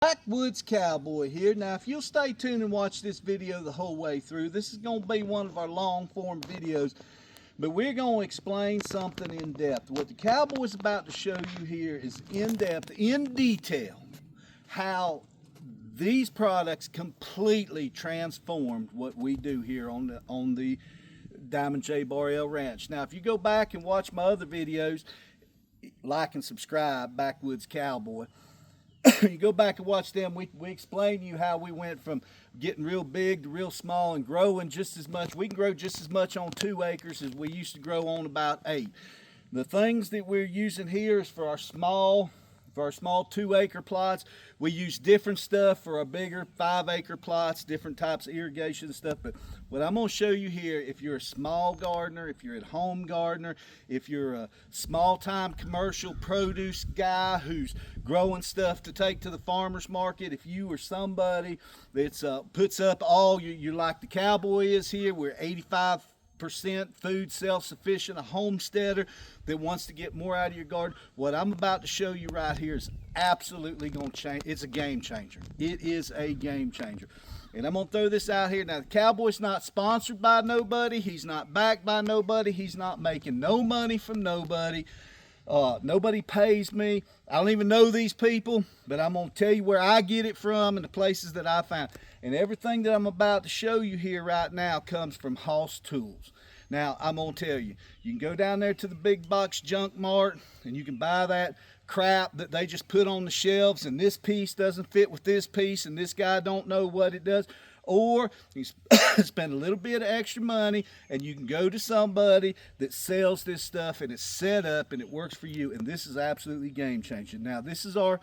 Backwoods Cowboy here. Now, if you'll stay tuned and watch this video the whole way through, this is going to be one of our long form videos, but we're going to explain something in depth. What the cowboy's about to show you here is in depth, in detail, how these products completely transformed what we do here on the Diamond J Bar L Ranch. Now, if you go back and watch my other videos, like and subscribe, Backwoods Cowboy. You go back and watch them, we explain to you how we went from getting real big to real small and growing just as much. We can grow just as much on 2 acres as we used to grow on about 8. The things that we're using here is for our small 2-acre plots. We use different stuff for our bigger 5-acre plots, different types of irrigation and stuff. But what I'm going to show you here, if you're a small gardener, if you're at home gardener, if you're a small-time commercial produce guy who's growing stuff to take to the farmer's market, if you are somebody that's puts up all, you're like the cowboy is here, we're 85% food self-sufficient, a homesteader that wants to get more out of your garden. What I'm about to show you right here is absolutely going to change. It's a game changer. It is a game changer. And I'm going to throw this out here. Now, the cowboy's not sponsored by nobody. He's not backed by nobody. He's not making no money from nobody. Nobody pays me. I don't even know these people, but I'm going to tell you where I get it from and the places that I found. And everything that I'm about to show you here right now comes from Hoss Tools. Now, I'm going to tell you, you can go down there to the big box junk mart and you can buy that crap that they just put on the shelves, and this piece doesn't fit with this piece and this guy don't know what it does. Or you spend a little bit of extra money and you can go to somebody that sells this stuff and it's set up and it works for you. And this is absolutely game changing. Now, this is our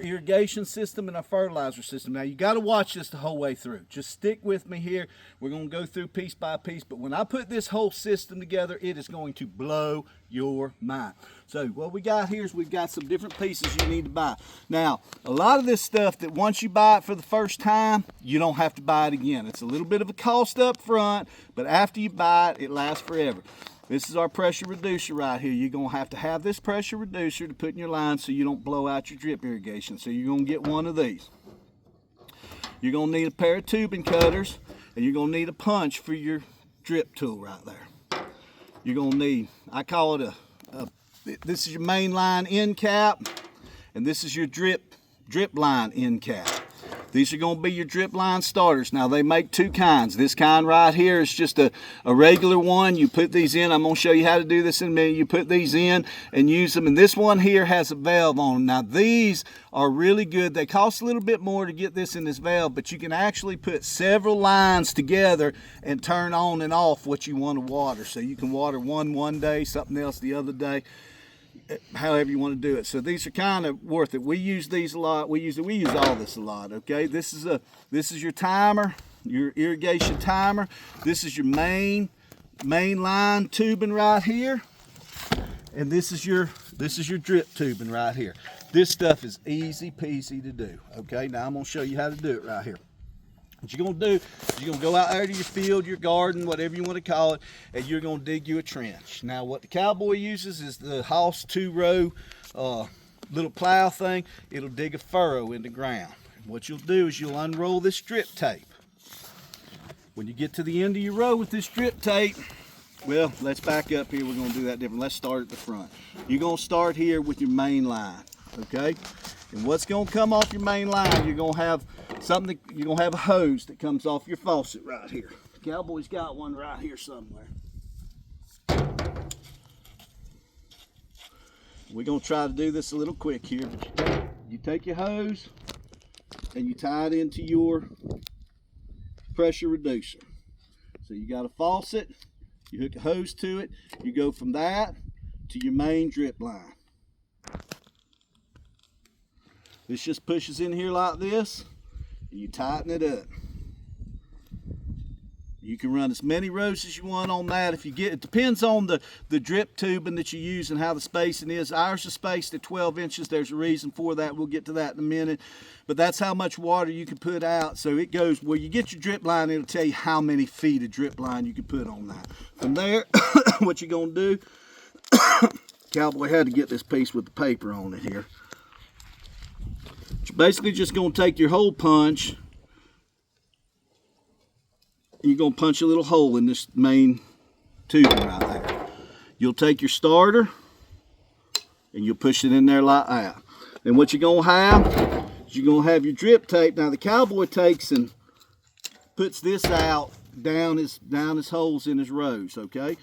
irrigation system and our fertilizer system. Now, you got to watch this the whole way through. Just stick with me here. We're going to go through piece by piece. But when I put this whole system together, it is going to blow your mind. So what we got here is we've got some different pieces you need to buy. Now, a lot of this stuff that once you buy it for the first time, you don't have to buy it again. It's a little bit of a cost up front, but after you buy it, it lasts forever. This is our pressure reducer right here. You're going to have this pressure reducer to put in your line so you don't blow out your drip irrigation. So you're going to get one of these. You're going to need a pair of tubing cutters, and you're going to need a punch for your drip tool right there. You're going to need, I call it this is your main line end cap, and this is your drip line end cap. These are going to be your drip line starters. Now, they make 2 kinds. This kind right here is just a regular one. You put these in. I'm going to show you how to do this in a minute. You put these in and use them. And this one here has a valve on them. Now, these are really good. They cost a little bit more to get this in this valve, but you can actually put several lines together and turn on and off what you want to water. So you can water one day, something else the other day, however you want to do it. So these are kind of worth it. We use these a lot. We use all this a lot. Okay, this is your timer, your irrigation timer. This is your main line tubing right here, and this is your drip tubing right here. This stuff is easy peasy to do. Okay, now I'm going to show you how to do it right here. What you're going to do is you're going to go out there to your field, your garden, whatever you want to call it, and you're going to dig you a trench. Now, what the cowboy uses is the Hoss 2-row little plow thing. It'll dig a furrow in the ground. What you'll do is you'll unroll this strip tape. When you get to the end of your row with this strip tape, well, let's back up here. We're going to do that different. Let's start at the front. You're going to start here with your main line, okay? And what's going to come off your main line, you're going to have a hose that comes off your faucet right here. The cowboy's got one right here somewhere. We're going to try to do this a little quick here, but you take your hose and you tie it into your pressure reducer. So you got a faucet, you hook a hose to it, you go from that to your main drip line. This just pushes in here like this, and you tighten it up. You can run as many rows as you want on that. It depends on the drip tubing that you use and how the spacing is. Ours is spaced at 12 inches. There's a reason for that. We'll get to that in a minute. But that's how much water you can put out. So it goes, where you get your drip line, it'll tell you how many feet of drip line you can put on that. From there, what you're going to do, cowboy had to get this piece with the paper on it here. You're basically just going to take your hole punch, and you're going to punch a little hole in this main tubing right there. You'll take your starter, and you'll push it in there like that. And what you're going to have is you're going to have your drip tape. Now the cowboy takes and puts this out down his holes in his rows, okay?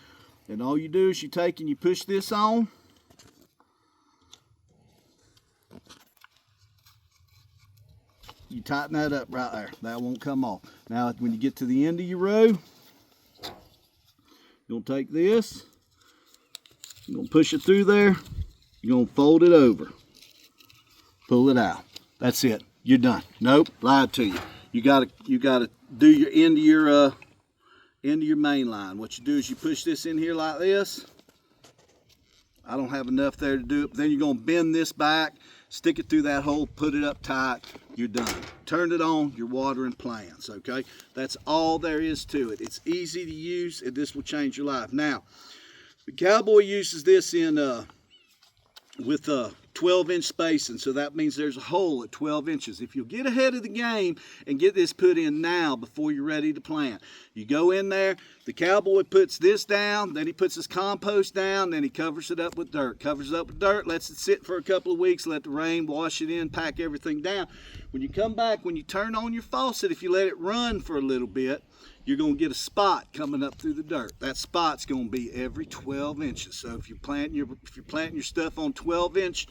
And all you do is you take and you push this on. You tighten that up right there. That won't come off. Now when you get to the end of your row, you're going to take this, you're going to push it through there, you're going to fold it over, pull it out. That's it. You're done. Nope, lied to you. You gotta do your end of your main line. What you do is you push this in here like this. I don't have enough there to do it. But then you're gonna bend this back, stick it through that hole, put it up tight. You're done. Turn it on. You're watering plants. Okay, that's all there is to it. It's easy to use, and this will change your life. Now, the cowboy uses this in with 12-inch spacing, so that means there's a hole at 12 inches. If you'll get ahead of the game and get this put in now before you're ready to plant, you go in there, the cowboy puts this down, then he puts his compost down, then he covers it up with dirt. Covers it up with dirt, lets it sit for a couple of weeks, let the rain wash it in, pack everything down. When you come back, when you turn on your faucet, if you let it run for a little bit, you're going to get a spot coming up through the dirt. That spot's going to be every 12 inches. So if you're planting your stuff on 12-inch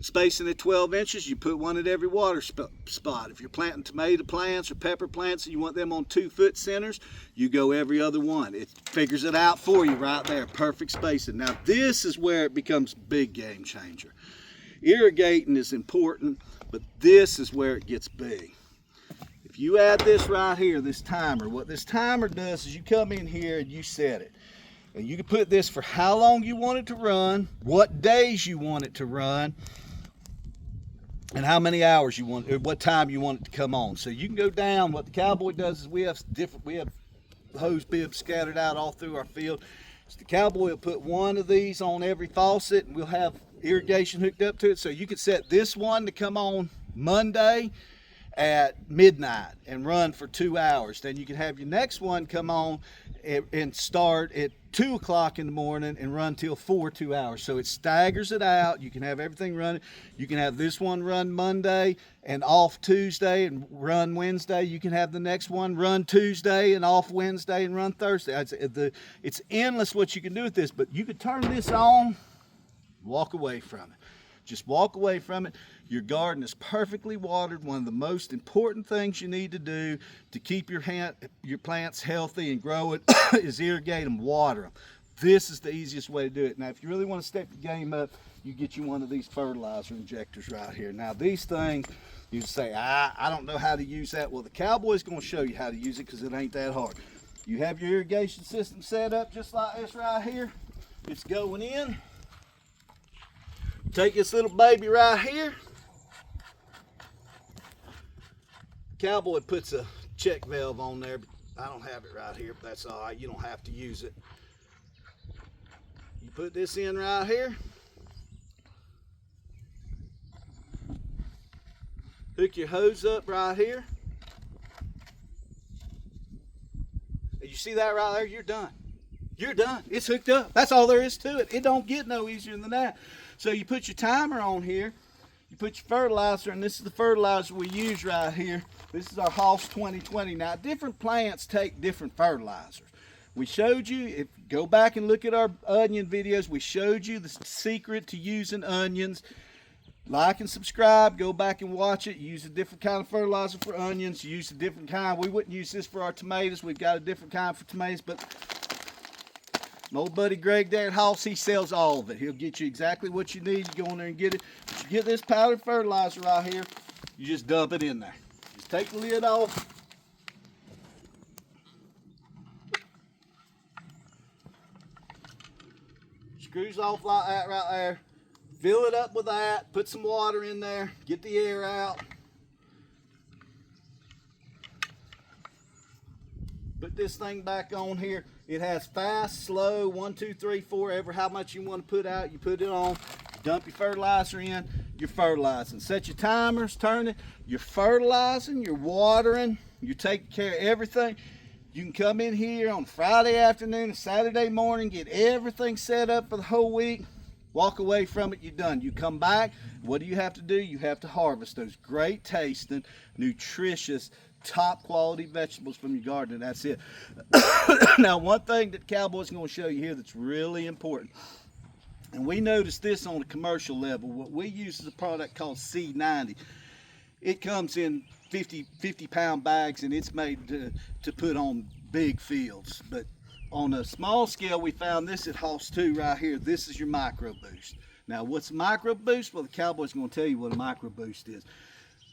spacing at 12 inches, you put one at every water spot. If you're planting tomato plants or pepper plants and you want them on 2-foot centers, you go every other one. It figures it out for you right there. Perfect spacing. Now this is where it becomes a big game changer. Irrigating is important, but this is where it gets big. If you add this right here, this timer, what this timer does is you come in here and you set it. And you can put this for how long you want it to run, what days you want it to run, and how many hours you want, or what time you want it to come on. So you can go down. What the cowboy does is we have hose bibs scattered out all through our field. So the cowboy will put one of these on every faucet, and we'll have irrigation hooked up to it. So you could set this one to come on Monday at midnight and run for 2 hours. Then you can have your next one come on and start at 2 o'clock in the morning and run till 2 hours. So it staggers it out. You can have everything running. You can have this one run Monday and off Tuesday and run Wednesday. You can have the next one run Tuesday and off Wednesday and run Thursday. It's endless what you can do with this, but you could turn this on, walk away from it. Just walk away from it. Your garden is perfectly watered. One of the most important things you need to do to keep your plants healthy and growing is irrigate them, water them. This is the easiest way to do it. Now, if you really want to step the game up, you get you one of these fertilizer injectors right here. Now, these things, you say, I don't know how to use that. Well, the cowboy's going to show you how to use it because it ain't that hard. You have your irrigation system set up just like this right here. It's going in. Take this little baby right here. Cowboy puts a check valve on there, but I don't have it right here, but that's all right. You don't have to use it. You put this in right here. Hook your hose up right here. And you see that right there? You're done. You're done. It's hooked up. That's all there is to it. It don't get no easier than that. So you put your timer on here. You put your fertilizer, and this is the fertilizer we use right here. This is our Hoss 2020. Now, different plants take different fertilizers. We showed you, if go back and look at our onion videos, we showed you the secret to using onions. Like and subscribe, go back and watch it. Use a different kind of fertilizer for onions. Use a different kind. We wouldn't use this for our tomatoes. We've got a different kind for tomatoes, but my old buddy Greg there at Hoss, he sells all of it. He'll get you exactly what you need. You go in there and get it. But you get this powdered fertilizer right here, you just dump it in there. Just take the lid off. Screws off like that right there. Fill it up with that. Put some water in there. Get the air out. Put this thing back on here. It has fast, slow, 1, 2, 3, 4, ever how much you want to put out, you put it on. Dump your fertilizer in. you're fertilizing. Set your timers, turn it. You're fertilizing, you're watering, you're taking care of everything. You can come in here on Friday afternoon and Saturday morning, get everything set up for the whole week, walk away from it, you're done. You come back, what do you have to do? You have to harvest those great tasting, nutritious, top quality vegetables from your garden, and that's it. Now, one thing that Cowboy's going to show you here that's really important, and we noticed this on a commercial level. What we use is a product called C90. It comes in 50-pound bags, and it's made to put on big fields. But on a small scale, we found this at Hoss 2 right here. This is your micro boost. Now, what's a micro boost? Well, the Cowboy's going to tell you what a micro boost is.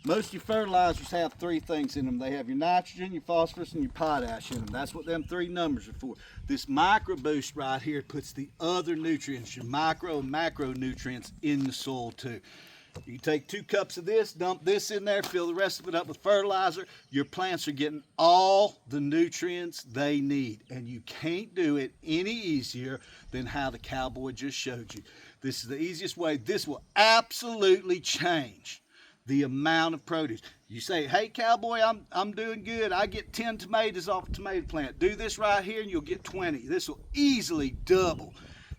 Most of your fertilizers have three things in them. They have your nitrogen, your phosphorus, and your potash in them. That's what them three numbers are for. This micro boost right here puts the other nutrients, your micro and macro nutrients, in the soil too. You take 2 cups of this, dump this in there, fill the rest of it up with fertilizer. Your plants are getting all the nutrients they need, and you can't do it any easier than how the Cowboy just showed you. This is the easiest way. This will absolutely change the amount of produce. You say, hey Cowboy, I'm doing good. I get 10 tomatoes off a tomato plant. Do this right here and you'll get 20. This will easily double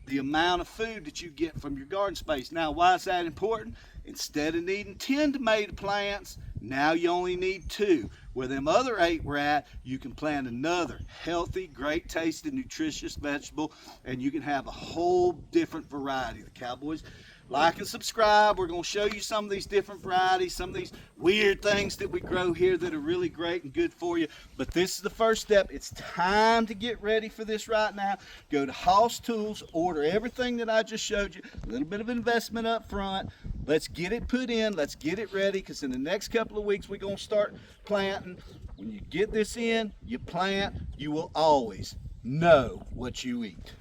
the amount of food that you get from your garden space. Now, why is that important? Instead of needing 10 tomato plants, now you only need 2. Where them other 8 were at, you can plant another healthy, great tasting, nutritious vegetable, and you can have a whole different variety. The Cowboys like and subscribe. We're going to show you some of these different varieties, some of these weird things that we grow here that are really great and good for you. But this is the first step. It's time to get ready for this right now. Go to Hoss Tools, order everything that I just showed you. A little bit of investment up front. Let's get it put in. Let's get it ready, because in the next couple of weeks we're going to start planting. When you get this in, you plant, you will always know what you eat.